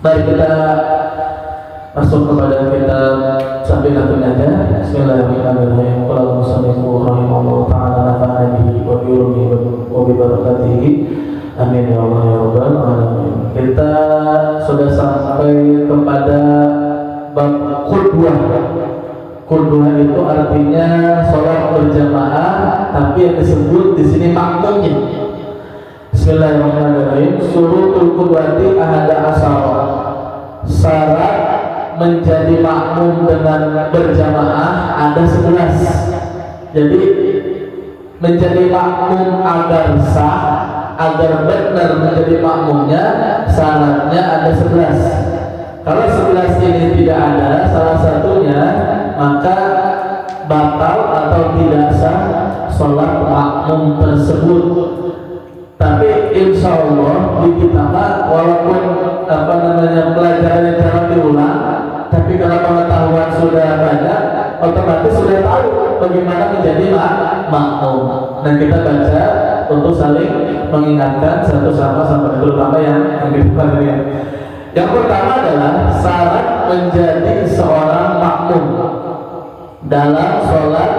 Mari kita masuk kepada kitab Sabiqatul Najah. Bismillahirrahmanirrahim. Qala al-musannifu rahimahullahu ta'ala nafa'ana bihi wa bi ulumi wa bi barakatihi. Amin ya Allah ya rabbal alamin. Kita sudah sampai kepada bab qudwah. Qudwah itu artinya sholat berjamaah, tapi yang disebut di sini makmumnya. Bismillahirrahmanirrahim. Surutul qudwati ahada asara. Syarat menjadi makmum dengan berjamaah ada 11. Jadi menjadi makmum agar sah, agar benar menjadi makmumnya, syaratnya ada 11. Kalau 11 ini tidak ada salah satunya, maka batal atau tidak sah sholat makmum tersebut. Tapi insya Allah di kita walaupun pelajarannya jangan diulang, tapi kalau pengetahuan sudah banyak, otomatis sudah tahu bagaimana menjadi makmum. Dan kita baca untuk saling mengingatkan satu sama terutama yang di depan ini. Yang pertama adalah syarat menjadi seorang makmum dalam sholat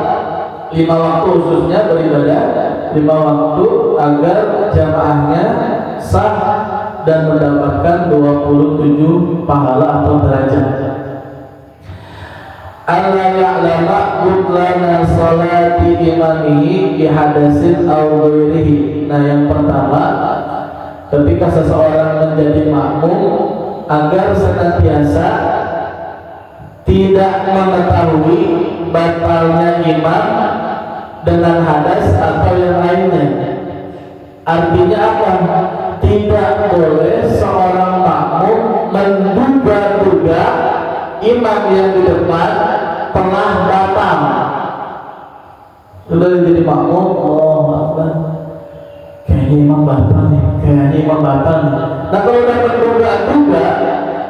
5 waktu, khususnya beribadah 5 waktu, agar jamaahnya sah dan mendapatkan 27 pahala atau derajat. Allah ya'lama butlana sholati imamihi bihadasin aw ghairihi. Nah, yang pertama, ketika seseorang menjadi makmum, agar senantiasa tidak mengetahui batalnya imam dengan hadas atau yang lainnya. Artinya apa? Tidak boleh seorang makmum menduga-duga imam yang di depan telah batal. Sudah jadi makmum, kayaknya imam batal nih, Nah, kalau udah menduga-duga,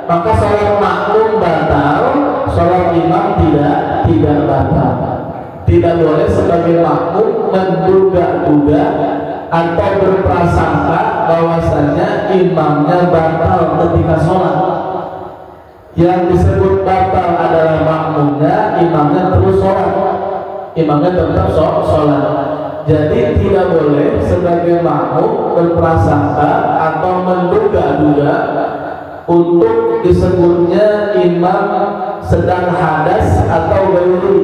maka sholat makmum batal, sholat imam tidak batal. Tidak boleh sebagai makmum menduga-duga atau berprasangka bahwasanya imamnya batal ketika sholat. Yang disebut batal adalah makmumnya, imamnya terus sholat, imamnya tetap sholat. Jadi tidak boleh sebagai makmum berprasangka atau menduga-duga untuk disebutnya imam sedang hadas atau ghairi,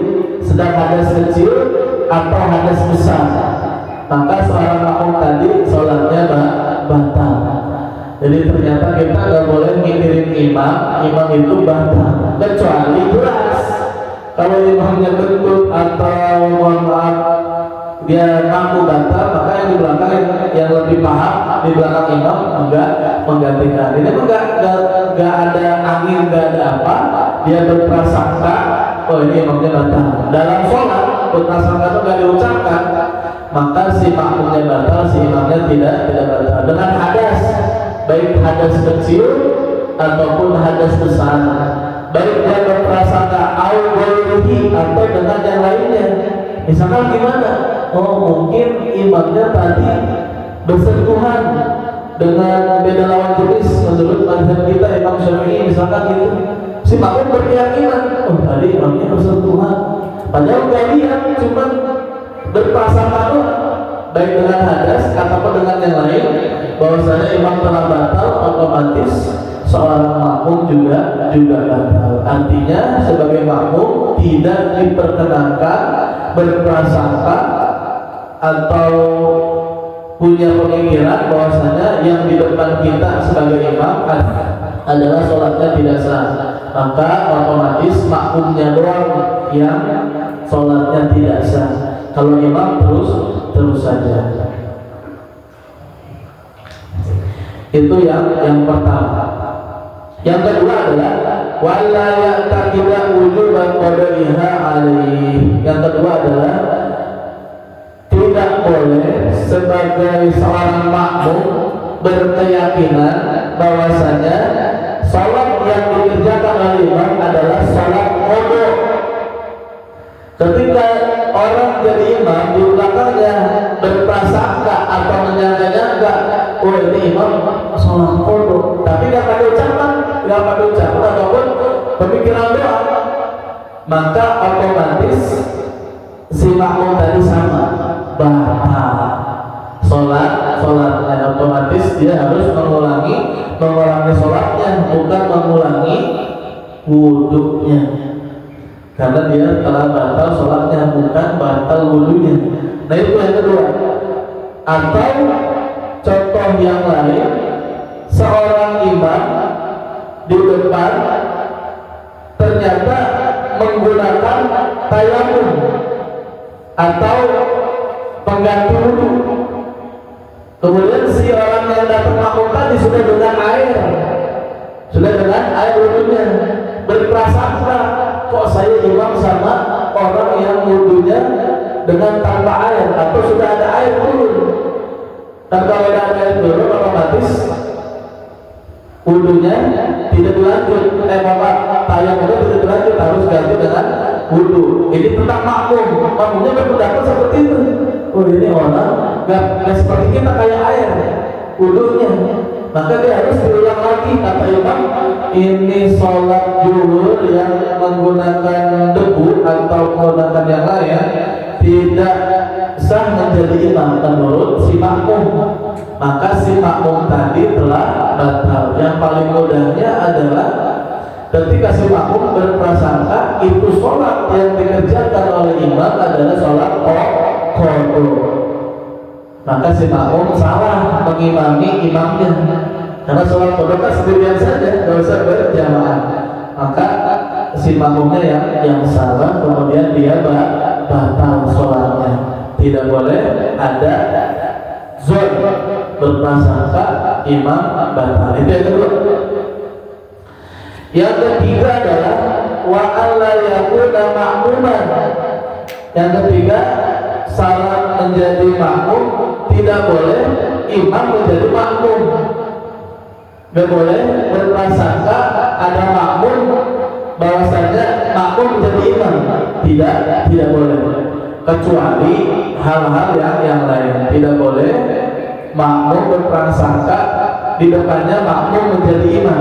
sedang hadas kecil atau hadas besar, maka seorang makmum tadi sholatnya batal. Jadi ternyata kita nggak boleh mikirin imam itu batal, kecuali jelas kalau imamnya kentut atau mohon maaf dia mampu batal, maka yang di belakang yang lebih paham di belakang imam enggak menggantikan. Ini enggak ada angin, enggak ada apa, dia berprasangka oh ini imamnya batal. Dalam sholat berprasangka itu enggak diucapkan, maka si makmumnya batal, si imamnya tidak batal. Dengan hadas, baik hadas kecil ataupun hadas besar, baik dia berprasangka au ghairihi atau dengan yang lainnya. Misalkan gimana? Oh, mungkin imamnya tadi bersentuhan dengan beda lawan jenis menurut mazhab kita Imam Syafi'i, misalkan gitu. Si makmum berkeyakinan, oh tadi imamnya bersentuhan, padahal nggak lihat, cuma berprasangka baik dengan hadas ataupun dengan yang lain bahwasanya imam telah batal, otomatis seorang makmum juga batal. Artinya sebagai makmum tidak diperkenankan berprasangka atau punya pemikiran bahwasanya yang di depan kita sebagai imam adalah sholatnya tidak sah, maka otomatis makmumnya doang yang sholatnya tidak sah. Kalau imam terus saja. Itu yang pertama. Yang kedua adalah wala ya'taqida wujuban qadariha alaihi. Yang kedua adalah tidak boleh sebagai seorang makmum berkeyakinan bahwasanya salat yang dikerjakan oleh imam adalah salat qada. Ketika orang jadi imam, di belakangnya berprasangka atau menyangka-nyangka, oh ini imam salat qada, tapi tidak ada ucapan nggak pada ucapan ataupun pemikiran doa, maka otomatis si makmum tadi sama batal sholatnya. Otomatis dia harus mengulangi sholatnya, bukan mengulangi wudhunya, karena dia telah batal sholatnya, bukan batal wudhunya. Nah itu yang kedua. Atau contoh yang lain, seorang imam di depan ternyata menggunakan tayamum atau pengganti wudhu. Kemudian si orang yang datang makmum tadi sudah dengan air wudhunya, berprasangka, kok saya imam sama orang yang wudhunya dengan tanpa air, atau sudah ada air turun. Dan kalau ada air turun, otomatis wudhunya tidak dilanjut, tayamumnya tidak dilanjut, harus ganti dengan wudhu. Ini tentang makmumnya berpendapat seperti itu. Oh ini orang nggak seperti kita kayak air wudhunya, maka dia harus diulang lagi. Kata imam, ini sholat zuhur yang menggunakan debu atau menggunakan yang lain tidak sah menjadi imam menurut si makmum, maka si makmum tadi telah batal. Yang paling mudahnya adalah ketika si makmum berprasangka itu sholat yang dikerjakan oleh imam adalah sholat qadha, maka si makmum salah mengimami imamnya, karena sholat qadha kan sendirian saja, tidak usah berjamaah. Maka si makmumnya yang salah, kemudian dia batal sholatnya. Tidak boleh ada zon berprasangka imam batal. Itu yang kedua. Yang ketiga adalah wa alla yakuna ma'muman. Yang ketiga, syarat menjadi makmum tidak boleh imam menjadi makmum. Tidak boleh berprasangka ada makmum bahwasanya makmum menjadi imam. Tidak boleh. Kecuali hal-hal yang lain. Tidak boleh makmum berprasangka di depannya makmum menjadi imam,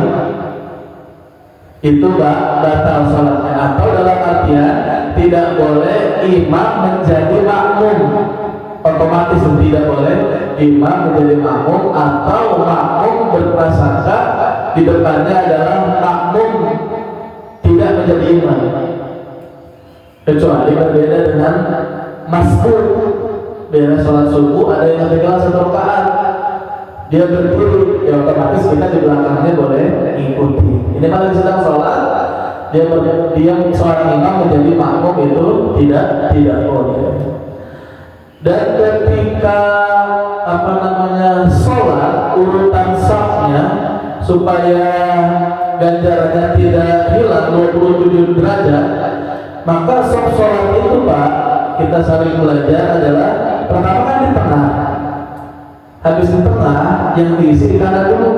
itu batal sholatnya. Atau dalam artian tidak boleh imam menjadi makmum, otomatis tidak boleh imam menjadi makmum, atau makmum berprasangka di depannya adalah makmum tidak menjadi imam. Kecuali berbeda dengan masbuk. Biasanya sholat subuh ada yang ketinggalan 1 rakaat, dia berdiri, ya otomatis kita di belakangnya boleh ikuti. Ini kalau sedang sholat, dia seorang imam menjadi makmum itu tidak boleh. Dan ketika sholat, urutan safnya supaya ganjarannya tidak hilang 27 derajat, maka sholat itu Pak, kita sering belajar adalah pertama kan di tengah. Habis di tengah, yang diisi di kanan dulu,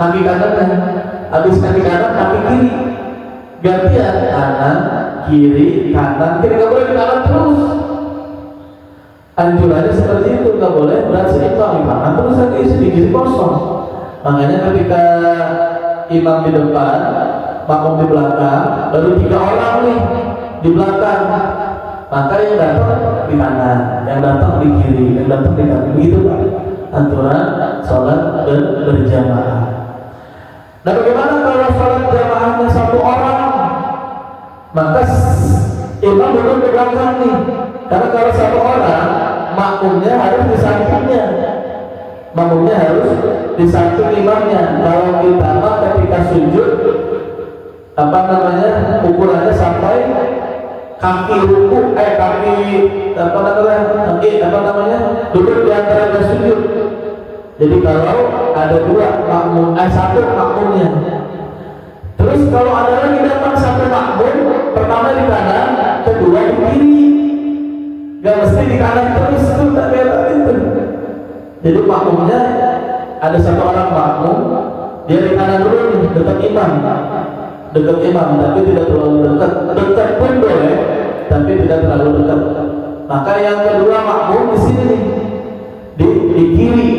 kaki kanannya. Habis kaki kanan, kaki kiri. Gantian kanan, kiri, kanan, kiri. Nggak boleh di kanan terus. Anjurannya seperti itu, nggak boleh berat seimbang di kanan terus lagi isi di kiri kosong. Makanya ketika imam di depan, makmum di belakang, baru 3 orang nih di belakang. Maka yang datang di kanan, yang datang di kiri, yang datang di kanan, begitu Pak aturan sholat berjamaah. Nah bagaimana kalau sholat jamaahnya 1 orang? Maka imam duduk di belakang nih, karena kalau 1 orang makmumnya harus di sampingnya, makmumnya harus di samping imamnya. Kalau kita ketika sujud ukurannya sampai kaki ruku, duduk di antara sujud. Jadi kalau ada 2 makmum, 1 makmumnya. Terus kalau ada lagi datang 1 makmum, pertama di kanan, kedua di kiri. Gak mesti di kanan terus, itu tak kayak itu. Jadi makmumnya ada 1 orang makmum, dia di kanan dulu nih, dekat imam, tapi tidak terlalu dekat pun boleh, tapi tidak terlalu dekat. Maka yang kedua makmum di sini nih, di kiri.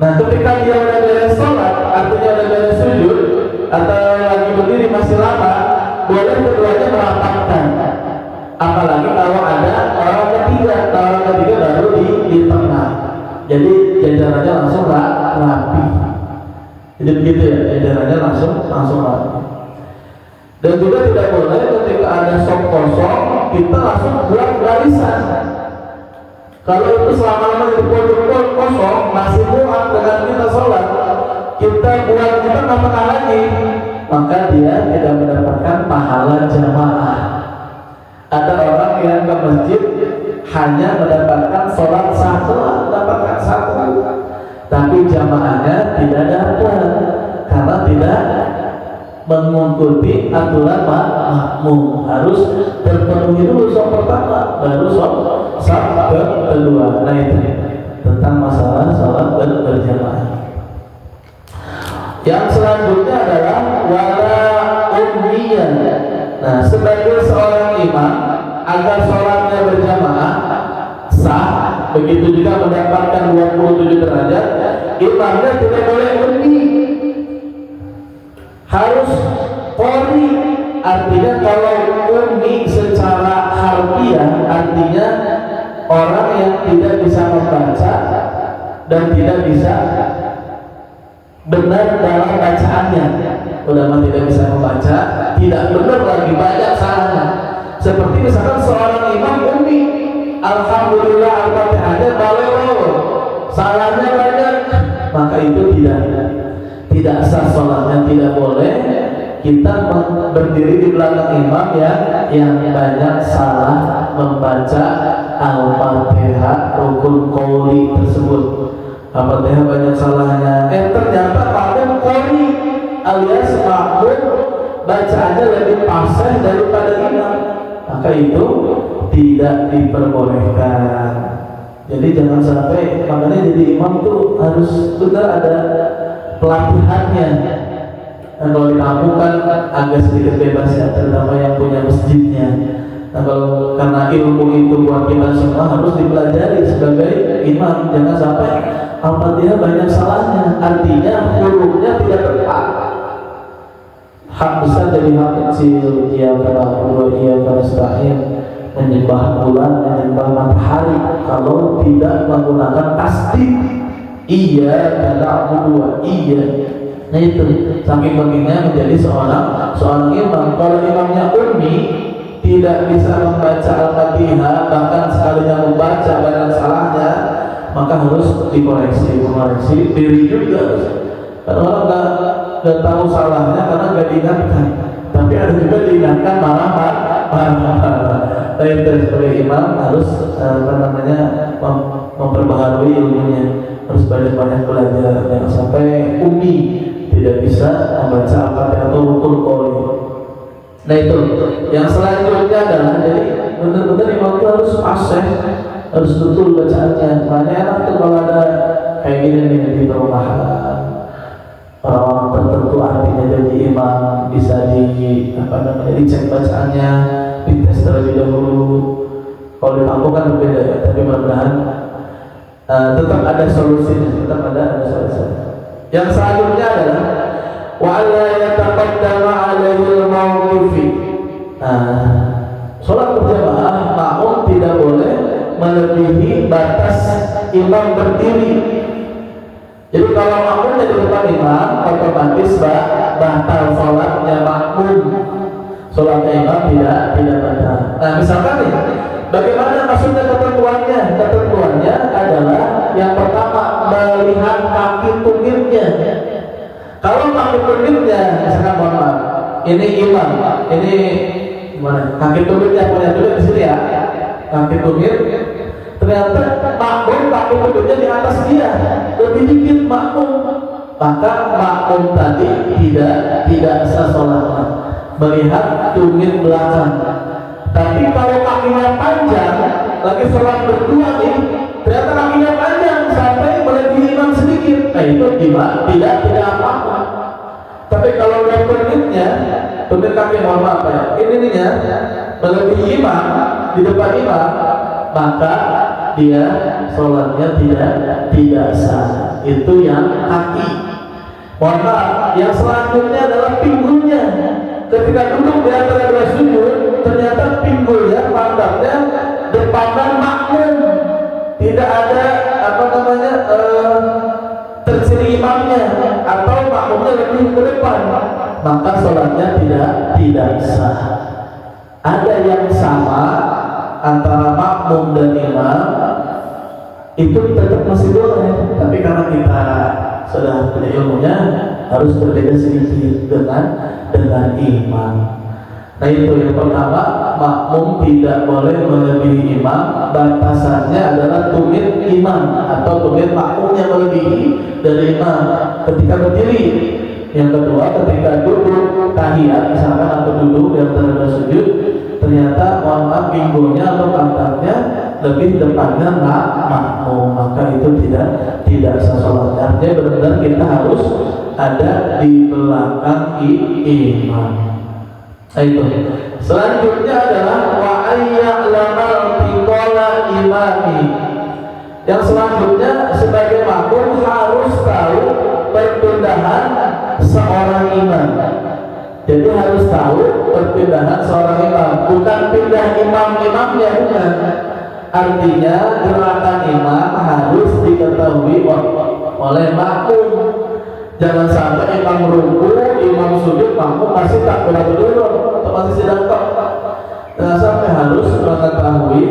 Nah ketika dia udah beres sholat, artinya udah beres sujud, atau lagi berdiri masih lama, boleh keduanya merapatkan. Apalagi kalau ada orang ketiga baru di tengah. Jadi jajarannya langsung rapi. Jadi begitu ya, jajarannya langsung rapi. Dan juga tidak boleh ketika ada sok kosong kita langsung buat barisan. Kalau itu selama-lamanya di pojok kosong masih muat dengan kita sholat, kita nggak pernah lagi, maka dia tidak mendapatkan pahala jamaah. Ada orang yang ke masjid hanya mendapatkan sholat satu, tapi jamaahnya tidak dapat karena tidak mengikuti aturan makmum. Harus terpenuhi dulu sholat pertama, baru sholat kedua. Nah itu tentang masalah sholat berjamaah. Yang selanjutnya adalah wala ummiyan. Nah, sebagai seorang imam agar sholatnya berjamaah sah, begitu juga mendapatkan 27 derajat, imamnya tidak boleh ummi, harus qori. Artinya kalau ummi secara harfiah artinya orang yang tidak bisa membaca dan tidak bisa benar dalam bacaannya. Udah tidak bisa membaca, tidak benar lagi, banyak salahnya. Seperti misalkan seorang imam ummi, alhamdulillah al-fatihahnya balelo, salahnya banyak, maka itu tidak sah sholatnya. Tidak boleh kita berdiri di belakang imam yang banyak salah membaca al-fatihah rukun qouli tersebut. Al-fatihah banyak salahnya. Ternyata makmum qori alias makmum bacaannya lebih fasih daripada imam, maka itu tidak diperbolehkan. Jadi jangan sampai, makanya jadi imam tuh harus benar ada pelatihannya. Dan kalau di kampung kan agak sedikit bebas ya, terutama yang punya masjidnya. Nah kalau karena ilmu itu buat kita semua harus dipelajari sebagai imam. Jangan sampai Al-Fatihah banyak salahnya, artinya hurufnya tidak tepat. Hak besar dari hak kecil, ia berdoa, ia beristirahat, menyembah bulan, menyembah matahari. Kalau tidak menggunakan tasdid, iya karena berdua, iya. Nah itu saking pentingnya menjadi seorang imam. Kalau imamnya ummi, tidak bisa membaca Al-Fatihah, bahkan sekalinya membaca banyak salahnya, maka harus dikoreksi diri juga. Karena orang nggak tahu salahnya karena nggak diingatkan, tapi ada juga diingatkan malah. Tapi sebagai imam harus memperbaharui ilmunya, harus banyak belajar, jangan sampai ummi tidak bisa membaca Al-Fatihah atau rukun qouli. Nah itu yang selanjutnya adalah jadi benar-benar imam itu harus fasih, harus betul bacaannya. Makanya enak tuh kalau ada kayak gini nih di perumahan, orang tertentu artinya jadi imam bisa dicek bacaannya, dites terlebih dahulu. Kalau di kampung kan berbeda ya, tapi mudah-mudahan tetap ada solusinya, Yang selanjutnya adalah wa la yataqaddama 'alaihi al-mawqifi. Salat berjamaah makmum tidak boleh melebihi batas imam berdiri. Jadi kalau makmum di depan imam, otomatis batal salatnya makmum. Salatnya imam tidak batal. Nah, misalkan nih, bagaimana maksudnya ketentuannya? Ketentuannya adalah yang pertama melihat kaki tumirnya. Kalau kaki tumirnya, misalkan mohon maaf, ini imam, ini gimana? Kaki tumirnya punya tulis di sini ya. Kaki tumir, ternyata makmum kaki tumirnya di atas dia, lebih dikit makmum, maka makmum tadi tidak sah sholatnya. Melihat tumir belakang. Tapi kalau kakinya panjang, lagi sholat berdua nih, ternyata kakinya panjang sampai melebihi imam sedikit, nah itu tidak apa-apa. Tapi kalau udah tumir kaki mohon maaf ya, ini nih ya, melebihi imam di depan imam, maka dia sholatnya tidak sah. Itu yang kaki. Mohon maaf, yang selanjutnya adalah Ketika duduk di antara dua sujud, ternyata pinggulnya, pantatnya depanan makmum, tidak ada terciri imamnya atau makmumnya lebih ke depan, maka sholatnya tidak sah. Ada yang sama antara makmum dan imam, itu tetap masih boleh, tapi karena kita sudah punya ilmunya, harus berbeda sedikit dengan imam. Nah itu yang pertama, makmum tidak boleh melebihi imam. Batasannya adalah tumit imam atau tumit makmum yang melebihi dari imam ketika berdiri. Yang kedua, ketika duduk tahiyat misalkan atau duduk di antara sujud, ternyata mohon maaf pinggulnya atau pantatnya lebih depannya makmum, maka itu tidak sah sholatnya. Artinya benar-benar kita harus ada di belakang imam. Nah itu. Selanjutnya adalah wa ayya'lamal tiqala imami. Yang selanjutnya sebagai makmum harus tahu perpindahan seorang imam. Jadi harus tahu perpindahan seorang imam, bukan pindah imamnya, bukan. Artinya gerakan imam harus diketahui oleh makmum. Jangan sampai imam ruku, imam sujud, makmum masih takbiratul ihram atau masih sedang tok. Jangan sampai, harus mengetahui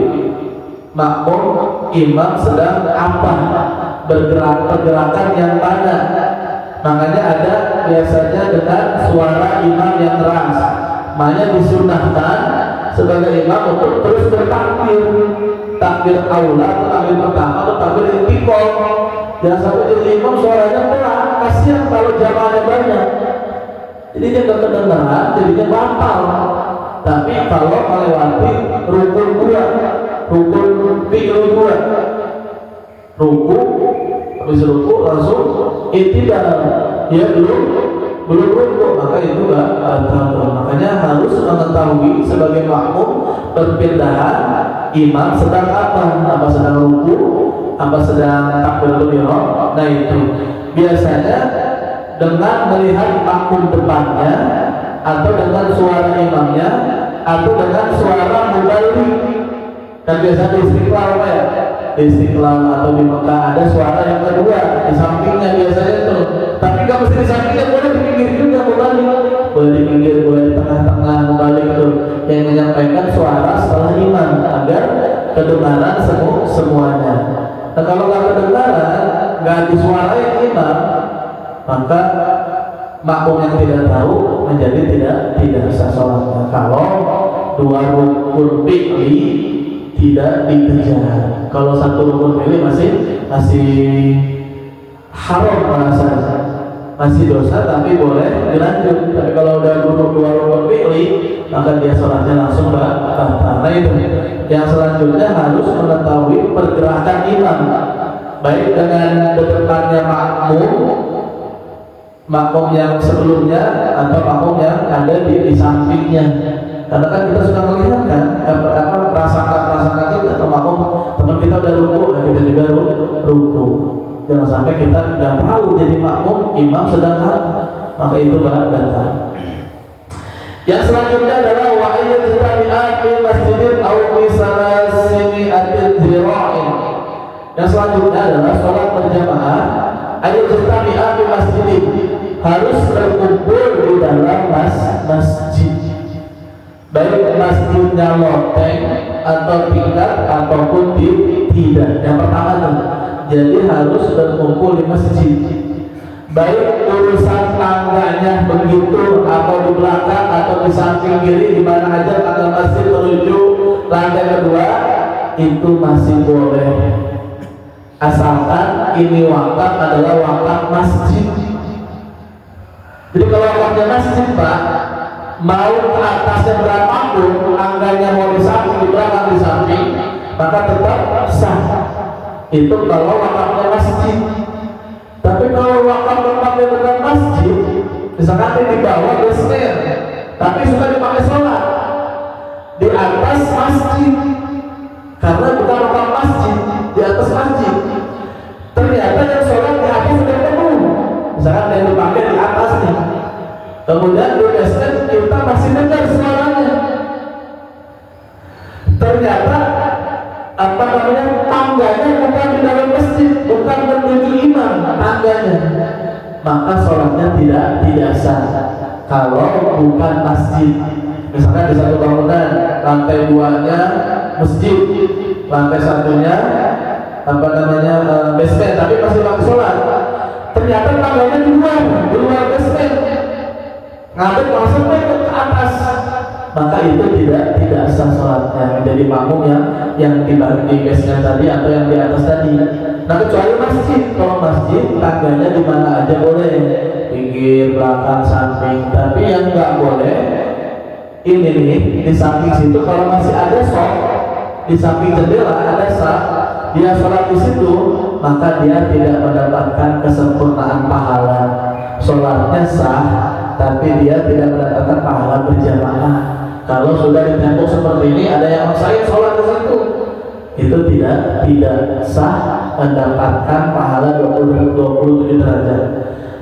makmum imam sedang apa, pergerakan yang mana. Makanya ada biasanya dengan suara imam yang keras. Makanya disunahkan sebagai imam untuk terus bertakbir, takbir aula atau takbir pertama atau takbir intikal. Jangan sampai jadi imam suaranya pelan, kasihan kalau jamaahnya banyak. Jadi dia nggak kedengaran, jadinya batal. Tapi kalau melewati rukun dua, rukun fi'il dua, ruku, habis ruku langsung itidal, ya belum ruku, maka itu nggak batal. Makanya harus mengetahui sebagai makmum perpindahan imam sedang apa sedang ruku, apa sedang takbiratul ihram. Nah itu biasanya dengan melihat makmum depannya, atau dengan suara imamnya, atau dengan suara mubalik. Kan biasa di Istiqlal apa ya? Di Istiqlal atau di Mekah ada suara yang kedua di sampingnya biasanya itu. Tapi nggak mesti di sampingnya, boleh di pinggir juga mubalik, boleh di pinggir, boleh di tengah-tengah mubalik itu yang menyampaikan suara setelah imam agar kedengaran semuanya. Nah kalau nggak kedengaran, nggak disuarain imam, maka makmum yang tidak tahu menjadi tidak sah sholatnya. Kalau dua rukun fi'li tidak dikejar, kalau satu rukun fi'li masih haram rasanya, masih dosa tapi boleh dilanjut. Tapi kalau udah dua rukun fi'li, maka dia sholatnya langsung batal. Nah itu. Yang selanjutnya harus mengetahui pergerakan imam, baik dengan depannya makmum yang sebelumnya atau makmum yang ada di sampingnya. Karena kan kita sudah melihat kan prasangka kita, atau makmum teman kita udah ruku, kita juga ruku. Jangan sampai kita nggak tahu jadi makmum imam sedang maka itu batal. Yang selanjutnya adalah wa ayyatabi'at fi masjidin aw fi salasimi'atil dhira'in. Yang selanjutnya adalah sholat berjamaah ayyatabi'at fi masjidin, harus berkumpul di dalam masjid, baik masjidnya loteng atau tingkat ataupun tidak. Yang pertama tuh, jadi harus berkumpul di masjid, baik urusan tangganya begitu atau di belakang atau di samping kiri, di mana aja tangga masjid menuju lantai kedua, itu masih boleh, asalkan ini wakaf adalah wakaf masjid. Jadi kalau wakafnya masjid Pak, mau ke atasnya berapapun, tangganya mau di samping, di belakang, di samping, maka tetap sah. Itu kalau wakafnya masjid. Tapi kalau wakaf tempatnya bukan masjid, misalkan di bawah besar, tapi suka dipakai sholat di atas masjid, karena bukan wakaf masjid, di atas masjid. Ternyata yang sholat di atas sudah penuh, misalkan yang dipakai di atasnya, kemudian di basement kita masih masih dengar suaranya. Ternyata apa namanya, tangganya bukan di dalam masjid, bukan menuju imam tangganya, maka sholatnya tidak sah kalau bukan masjid. Misalkan di satu bangunan lantai 2-nya masjid, lantai 1-nya apa namanya basement, tapi masih pakai sholat. Ternyata tangganya di luar basement, ngadep langsung ke atas, maka itu tidak sah sholatnya, menjadi makmum yang di basement tadi atau yang di atas tadi. Nah kecuali masjid, kalau masjid tangganya di mana aja boleh, pinggir, belakang, samping. Tapi yang nggak boleh ini nih di samping situ, kalau masih ada sok di samping jendela ada sah, dia sholat di situ, maka dia tidak mendapatkan kesempurnaan pahala. Sholatnya sah, tapi dia tidak mendapatkan pahala berjamaah. Kalau sudah di tembok seperti ini ada yang maksain sholat di situ, itu tidak sah mendapatkan pahala 27 derajat.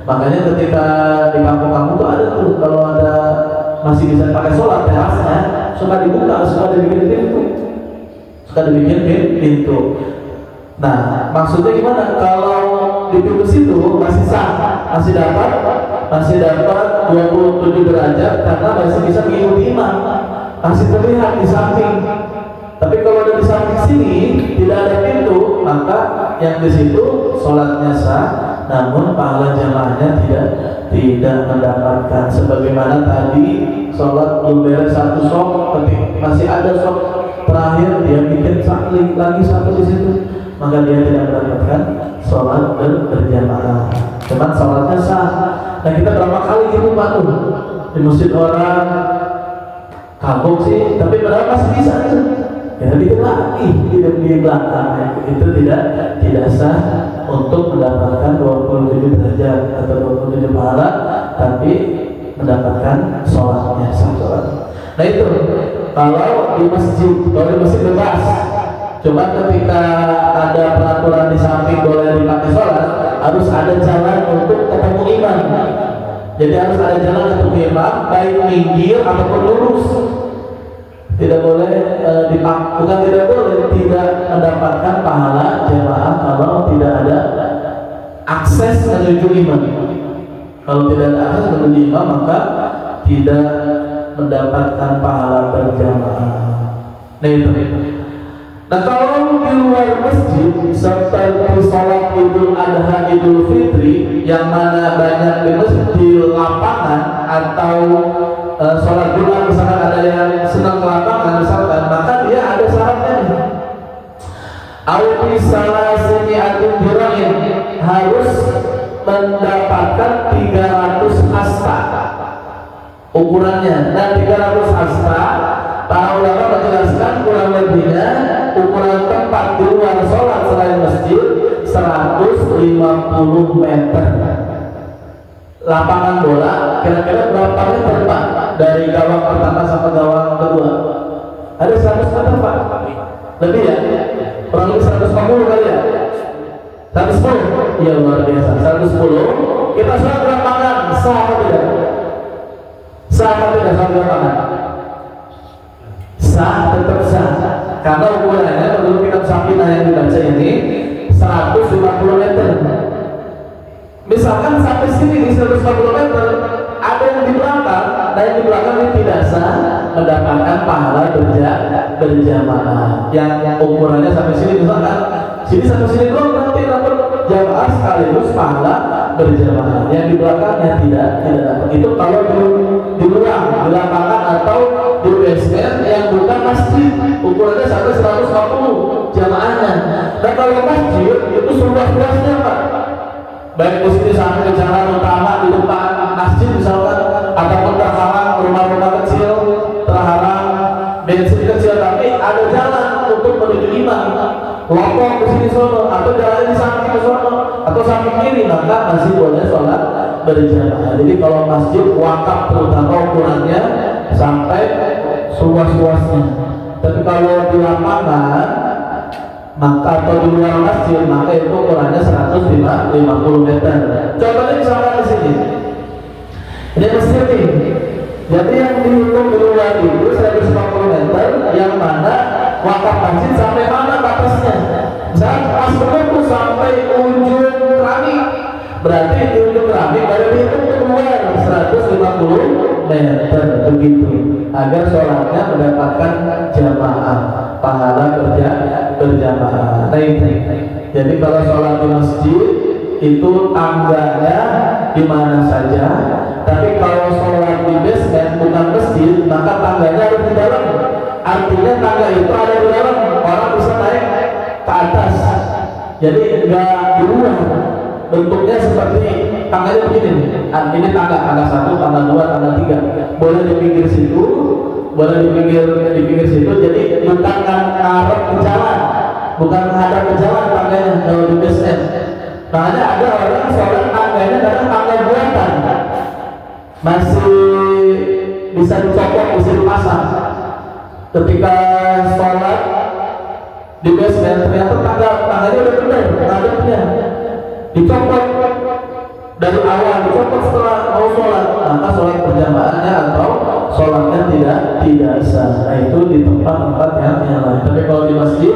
Makanya ketika di kampung-kampung tuh ada tuh, kalau ada masih bisa pakai sholat, terasnya suka dibuka, suka dibikin pintu. Nah, maksudnya gimana? Kalau di pintu situ masih sah, masih dapat 27 derajat karena masih bisa mengikuti imam, masih terlihat di samping. Tapi kalau ada di samping sini tidak ada pintu, maka yang di situ sholatnya sah, namun pahala jamaahnya tidak mendapatkan. Sebagaimana tadi sholat belum beres satu sok, tapi masih ada sok terakhir, dia bikin lagi satu di situ, maka dia tidak mendapatkan sholat berjamaah. Cuman sholatnya sah. Nah kita berapa kali gitu Pak tuh di masjid orang kabuk sih, tapi berapa masih bisa tuh. Ya bikin lagi di belakang, itu tidak sah untuk mendapatkan 27 derajat atau 27 pahala, tapi mendapatkan sholatnya sah sholat. Nah itu kalau di masjid bebas. Cuma ketika ada peraturan di samping boleh dipakai sholat, harus ada jalan untuk ketemu imam. Jadi harus ada jalan ketemu imam, baik minggir ataupun lurus. Tidak boleh tidak boleh tidak mendapatkan pahala jamaah kalau tidak ada akses menuju imam. Kalau tidak ada akses menuju imam, maka tidak mendapatkan pahala berjamaah. Nah itu. Nah kalau di luar masjid seperti sholat Idul Adha, Idul Fitri, yang mana banyak di masjid, di lapangan atau sholat Jumat, misalkan ada yang senang ke lapangan misalkan, maka dia ada syaratnya. Awal salah sini atau dirangin harus mendapatkan 300 hasta ukurannya, dan 300 hasta para ulama menjelaskan kurang lebihnya ukuran tempat di luar sholat selain masjid 150 meter. Lapangan bola kira-kira berapa meter Pak? Dari gawang pertama sampai gawang kedua ada 100 meter Pak? Lebih ya? Kurang lebih 150 kali ya? 110? Iya luar biasa. 110 kita sholat di lapangan, sah atau tidak? Sah atau tidak sholat di lapangan? Sah, tetap sah. Karena ukurannya menurut kitab Safinah yang dibaca ini 150 meter. Misalkan sampai sini di 150 meter ada yang di belakang, dan yang di belakang ini tidak sah mendapatkan pahala berjamaah. Yang ukurannya sampai sini, misalkan sini sampai sini doang, nanti dapat jamaah sekaligus pahala berjamaah. Yang di belakangnya tidak dapat. Itu kalau di luar, di lapangan atau di basement yang bukan masjid, ukurannya sampai 150 jamaahnya. Dan kalau masjid itu seluas-luasnya Pak, baik posisi sampai ke jalan utama di depan masjid misalkan, ataupun terhalang rumah-rumah kecil, terhalang bensin kecil, tapi ada jalan untuk menuju imam, lopok ke sini sono, atau jalan di samping ke sono, atau samping kiri, maka masih boleh sholat berjamaah. Jadi kalau masjid wakaf terutama ukurannya sampai seluas-luasnya. Tapi kalau di lapangan maka atau di luar masjid, maka itu ukurannya 150 meter. Contohnya misalkan di sini, ini masjid nih, Jadi yang dihitung di luar itu 150 meter, yang mana wakaf masjid sampai mana batasnya? Misalnya pas itu sampai ujung keramik, berarti di ujung keramik baru dihitung keluar 150 meter begitu, agar sholatnya mendapatkan jamaah, pahala berjamaah. Nah itu. Jadi kalau sholat di masjid itu tangganya di mana saja, tapi kalau sholat di basement bukan masjid, maka tangganya harus di dalam. Artinya tangga itu ada di dalam, orang bisa naik ke atas. Jadi enggak di luar. Bentuknya seperti tangganya begini. Ini tangga 1, tangga 2, tangga 3. Boleh di pinggir situ, boleh di pinggir situ. Jadi bukan ngarep ke jalan, bukan menghadap ke jalan tangganya kalau di basement. Makanya ada orang sholat tangganya karena tangga buatan, masih bisa dicopot, bisa dipasang. Ketika sholat di basement ternyata tangganya udah benar, ngadepnya dicopot dari awal, dicopot setelah mau sholat, maka sholat berjamaahnya atau sholatnya tidak sah. Nah itu di tempat-tempat yang lain. Tapi kalau di masjid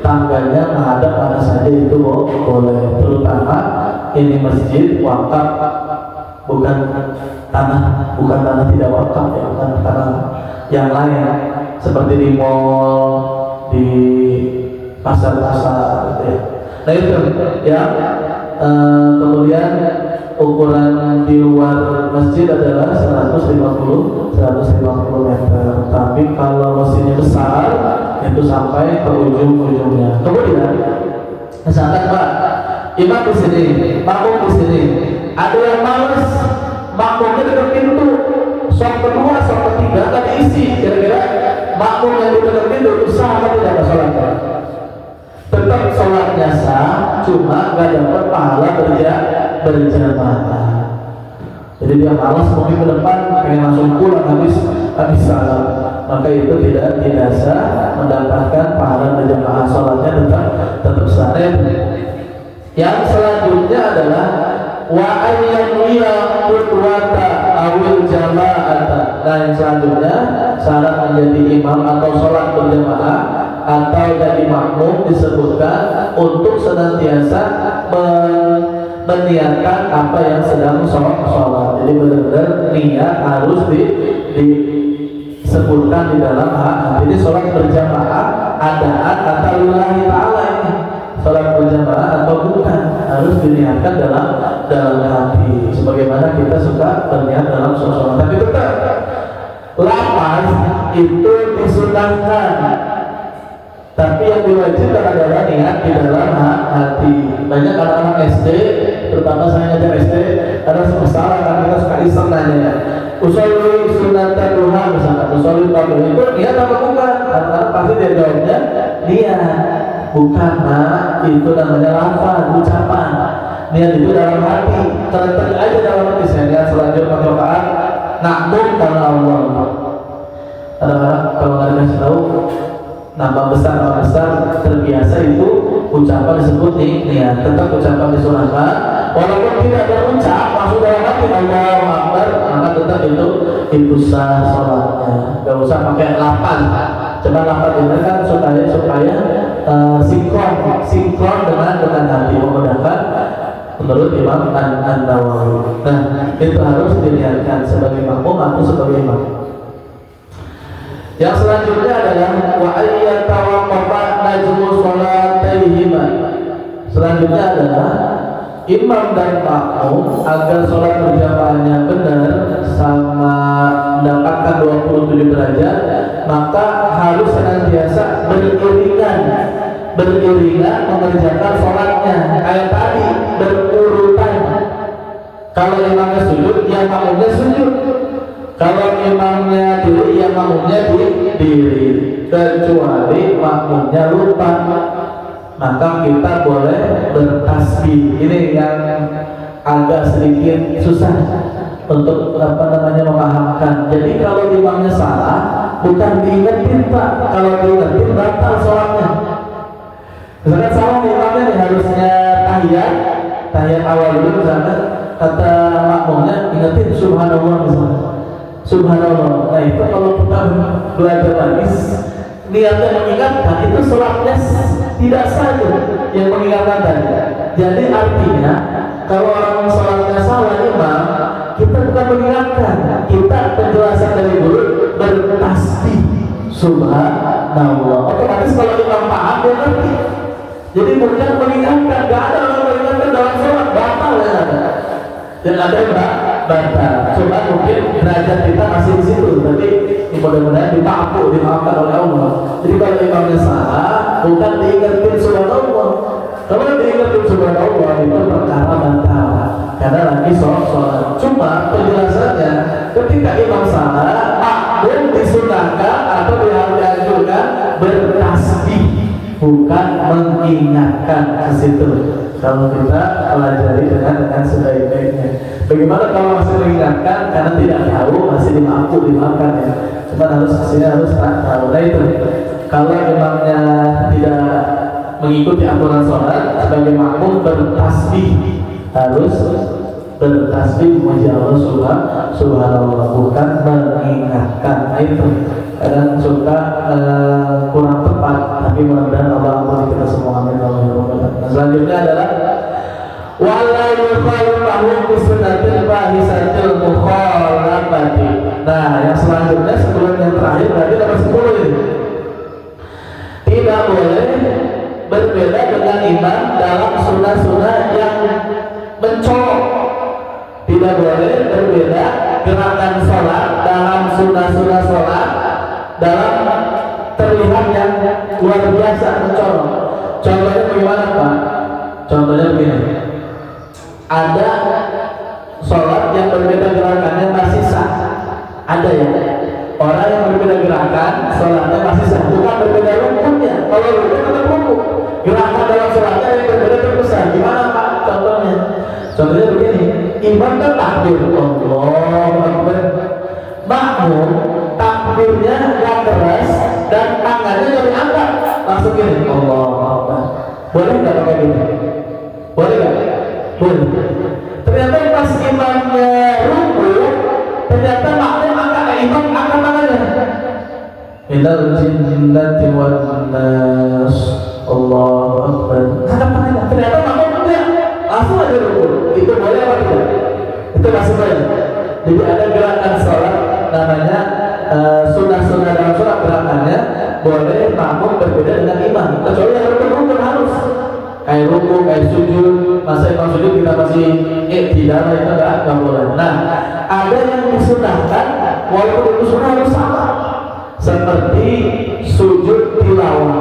tangganya menghadap mana saja itu boleh. Terutama ini masjid wakaf, bukan tanah tidak wakaf ya, bukan tanah yang lain seperti di mall, di pasar-pasar gitu ya. Nah itu ya. Kemudian ukuran di luar masjid adalah 150 meter. Tapi kalau masjidnya besar itu sampai ke ujung-ujungnya. Kemudian misalkan Pak, imam di sini, makmum di sini, ada yang males makmumnya dekat pintu, sok kedua, sok ketiga nggak diisi, kira-kira makmum yang di dekat pintu sah atau tidak sholatnya? Tetap sholatnya sah, cuma nggak dapat pahala berjamaah. Jadi dia malas mungkin ke depan, pengen langsung pulang habis salam, maka itu tidak sah, mendapatkan pahala berjamaah. Sholatnya tetap sah. Yang selanjutnya adalah wa ayyamiya qudwata awil jama'ata. Nah yang selanjutnya syarat menjadi imam atau sholat berjamaah atau jadi makmum disebutkan untuk senantiasa meniatkan apa yang sedang sholat. Jadi benar-benar niat harus disebutkan di dalam hati. Jadi sholat berjamaah adaan atau lillahi ta'ala, ini sholat berjamaah atau bukan, harus diniatkan dalam hati. Sebagaimana kita suka berniat dalam sholat, tapi tetap lafaz itu disunahkan. Tapi yang diwajibkan adalah niat di dalam hati. Banyak anak-anak SD, terutama saya ngajar SD, ada masalah karena kita suka iseng nanya, usolli sunatan duha misalnya, usolli qabla itu niat apa bukan? Karena pasti dia jawabnya niat. Bukan, itu namanya lafaz, ucapan. Niat itu dalam hati, terletak aja dalam hati. Saya lihat selanjutnya pakai rakaat, nakmum karena Allah. Kadang-kadang kalau nggak dikasih tahu, nambah besar terbiasa itu ucapan disebut niat. Tetap ucapan disunahkan walaupun tidak berucap masuk dalam hati Allahu Akbar, maka tetap itu sah sholatnya. Gak usah pakai lafaz, cuma lafaz itu kan supaya sinkron dengan hati, memudahkan menurut Imam An-Nawawi. Nah itu harus dilihatkan sebagai makmum atau sebagai imam. Yang selanjutnya adalah wa ayyatawaqqafa najmu sholataihima. Selanjutnya adalah imam dan makmum agar sholat berjamaahnya benar sama mendapatkan 27 derajat, maka harus senantiasa beriringan mengerjakan sholatnya. Kayak tadi berurutan. Kalau imamnya sujud, ya makmumnya sujud. Kalau imamnya diri, ya makmumnya diri. Kecuali makmumnya lupa, maka kita boleh bertasbih. Ini yang agak sedikit susah untuk memahamkan. Jadi kalau imamnya salah, bukan diingetin Pak. Kalau diingetin batal sholatnya. Misalkan salah imamnya nih, harusnya tahiyat awal dulu misalkan, kata makmumnya ingetin subhanallah misalnya. Subhanallah. Nah itu kalau kita belajar lagi niatnya mengingatkan, itu sholatnya tidak saja yang mengingatkan tadi. Jadi artinya kalau orang sholatnya salah imam, kita bukan mengingatkan, kita penjelasan dari guru bertasbih Subhanallah. Otomatis kalau imam paham dia ngerti. Jadi bukan mengingatkan, gak ada orang mengingatkan dalam sholat, batal ya ada. Yang ada batal. Coba mungkin derajat kita masih di situ, tapi mudah-mudahan dimaafkan oleh Allah. Jadi kalau imamnya salah, bukan diingetin Subhanallah. Kalau diingetin Subhanallah itu perkara batal, karena lagi sholat. Cuma penjelasannya, ketika imam salah, makmum disunahkan atau dianjurkan bertasbih, bukan mengingatkan ke situ. Kalau kita pelajari dengan sebaik-baiknya. Bagaimana kalau masih mengingatkan karena tidak tahu, masih dimaafkan ya. Cuma harus tahu. Nah itu kalau imamnya tidak mengikuti aturan sholat, sebagai makmum bertasbih, harus bertasbih memuji Allah Subhanallah, bukan mengingatkan. Nah itu kadang suka kurang tepat, tapi mudah-mudahan Allah ampuni kita semua. Amin. Nah, selanjutnya adalah wala yukhalifahum bisunnatil bahisatil mukhalafati. Nah yang selanjutnya sebelum yang terakhir berarti dapat 10 ini. Tidak boleh berbeda dengan imam dalam sunnah-sunnah yang mencolok. Tidak boleh berbeda gerakan sholat dalam sunnah-sunnah sholat dalam terlihat yang luar biasa mencolok. Contohnya bagaimana Pak? Contohnya begini, ada sholat yang berbeda gerakannya masih sah. Ada ya, orang yang berbeda gerakan sholatnya masih sah, bukan berbeda rukunnya. Kalau rukun tetap rukun, gerakan dalam sholatnya yang berbeda terbesar. Gimana Pak? Contohnya begini, imam kan takbir Allahu Akbar, makmum takbirnya yang keras dan tangannya yang diangkat langsung gini Allahu Akbar. Boleh nggak pakai gini? Boleh nggak? Boleh. Ternyata pas imamnya rukuk, ternyata makmum imam angkat tangannya. Minal jinnati wan nas Allahu Akbar. Angkat tangannya. Ternyata makmum enggak, langsung aja rukuk. Itu boleh apa tidak? Itu masih boleh. Jadi ada gerakan sholat namanya sunnah-sunnah dalam sholat, gerakannya boleh makmum berbeda dengan imam, kecuali yang rukun harus kayak rukuk, kayak sujud. Masa imam sujud kita masih tidak, itu enggak boleh. Nah ada yang disunahkan walaupun itu sunnah harus sama, seperti sujud tilawah.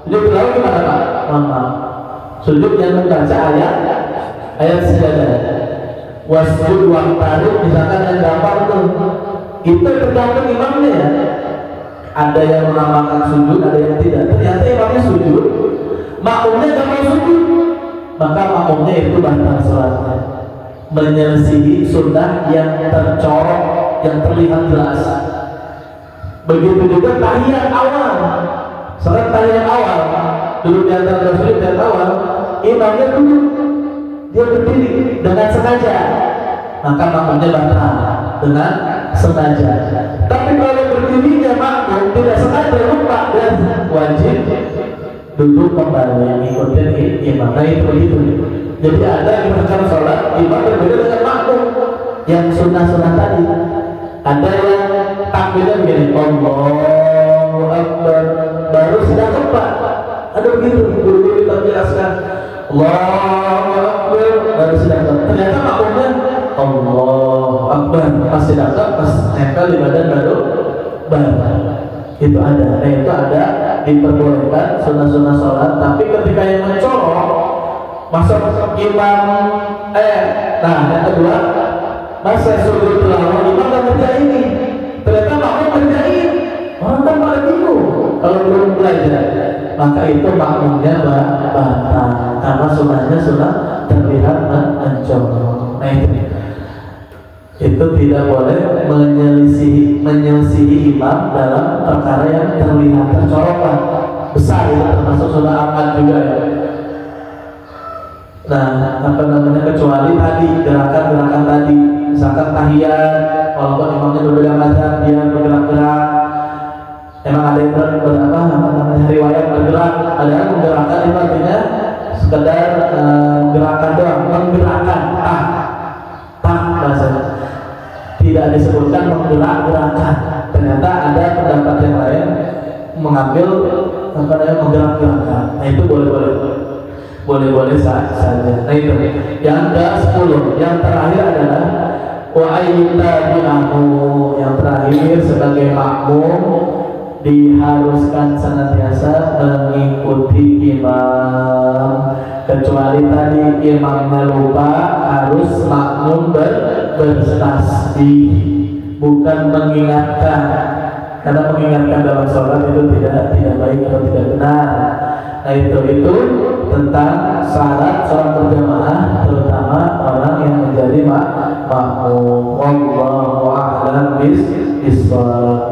Sujud tilawah gimana Pak? Maaf, sujud yang membaca ayat sejadah. Wasjud waqtarib, misalkan yang gampang tuh, itu tergantung imamnya ya. Ada yang menamakan sujud, ada yang tidak. Ternyata imamnya sujud, makmumnya nggak mau sujud, maka makmumnya itu batal sholatnya, menyelisihi sunnah yang tercorok, yang terlihat jelas. Begitu juga tahiyat awal. Salat tahiyat awal, duduk di antara sujud dan awal, imamnya duduk, dia berdiri dengan sengaja, maka makmumnya batal dengan sengaja. Tapi kalau berdirinya makmum tidak sengaja, lupa, dan wajib duduk kembali ikutin imam. Nah itu begitu. Jadi ada gerakan sholat imam berbeda dengan makmum yang sunnah-sunnah tadi. Ada yang takbirnya begini Allahu Akbar, baru sedang tepat. Ada begitu, guru-guru kita menjelaskan Allahu Akbar, baru sedang tepat. Ternyata makmumnya Allahu Akbar, pas sedang tepat, pas nempel di badan baru. Itu ada. Nah itu ada diperbolehkan sunnah-sunnah sholat. Tapi ketika yang mencolok masuk imam nah yang kedua, masa sujud tilawah imam kan kerja ini, ternyata makmum kerjain, orang kan malah bingung kalau belum belajar, maka itu makmumnya batal karena sunnahnya sudah terlihat mencolok. Nah itu tidak boleh menyelisihi imam dalam perkara yang terlihat tercolokan besar. Itu termasuk sunnah amat juga ya. Nah kecuali tadi gerakan-gerakan tadi, misalkan tahiyat walaupun imamnya berbeda mazhab dia bergerak-gerak. Emang ada yang berapa namanya riwayat bergerak, ada yang menggerakkan itu artinya sekedar menggerakkan doang, menggerakkan tak bahasanya. Tidak disebutkan menggerak-gerakkan. Ternyata ada pendapat yang lain mengambil menggerak-gerakkan. Nah itu boleh saja. Nah itu yang ke-10. Yang terakhir adalah wa ayyutabi'ahu. Yang terakhir sebagai makmum diharuskan senantiasa mengikuti imam, kecuali tadi imamnya lupa harus makmum bertasbih, bukan mengingatkan, karena mengingatkan dalam sholat itu tidak baik atau tidak benar. Nah itu tentang syarat sholat berjamaah, terutama orang yang menjadi makmum. Wallahu a'lam bishawab.